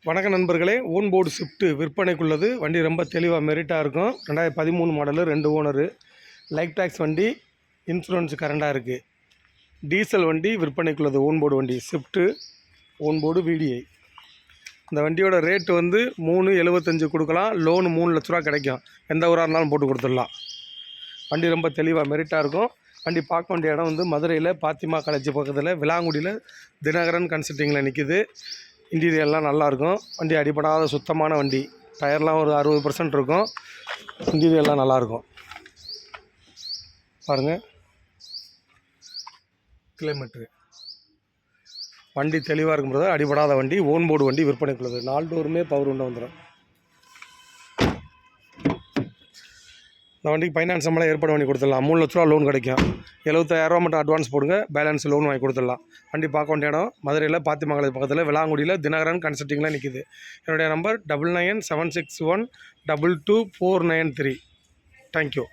வணக்க நண்பர்களே, own board shift விற்பனைக்குள்ளது. வண்டி ரொம்ப தெளிவாக மெரிட்டாக இருக்கும். 2013 மாடலு, 2 ஓனரு, லைக் டாக்ஸ் வண்டி, இன்சூரன்ஸ் கரண்டாக இருக்குது. டீசல் வண்டி விற்பனைக்குள்ளது. ஓன் போர்டு வண்டி ஷிஃப்ட்டு, ஓன் போர்டு VDI. இந்த வண்டியோட ரேட்டு வந்து 3,75 கொடுக்கலாம். லோனு 3 லட்ச ரூபா கிடைக்கும். எந்த ஊராக இருந்தாலும் போட்டு கொடுத்துடலாம். வண்டி ரொம்ப தெளிவாக மெரிட்டாக இருக்கும். வண்டி பார்க்க வேண்டிய இடம் வந்து மதுரையில் பாத்திமா காலேஜ் பக்கத்தில் விலாங்குடியில் தினகரன் கன்சல்ட்டிங்கில் நிற்கிது. இன்டீரியர்லாம் நல்லாயிருக்கும். வண்டி அடிபடாத சுத்தமான வண்டி. டயர்லாம் ஒரு 60% இருக்கும். இன்டீரியர்லாம் நல்லாயிருக்கும். பாருங்கள், கிலோமீட்ரு வண்டி தெளிவாக இருக்கும்போது அடிபடாத வண்டி. ஓன் போர்டு வண்டி விற்பனைக்குள்ளது. 4 டோருமே பவர் உண்டை வந்துடும். இந்த வண்டிக்கு ஃபைனான்ஸ் நம்மளாம் ஏற்பாடு பண்ணி கொடுத்துடலாம். 3 லட்ச ரூபா லோன் கிடைக்கும். 75,000 மட்டும் அட்வான்ஸ் போடுங்க, பேலன்ஸ் லோன் வாங்கி கொடுத்துடலாம். வண்டி பார்க்க வேண்டிய இடம் மதுரையில் பாத்திமா காலேஜ் பக்கத்தில் விலாங்குடியில் தினகரன் கன்சல்ட்டிங்கில் நிற்கிது. என்னுடைய நம்பர் 999761224993. தேங்க்யூ.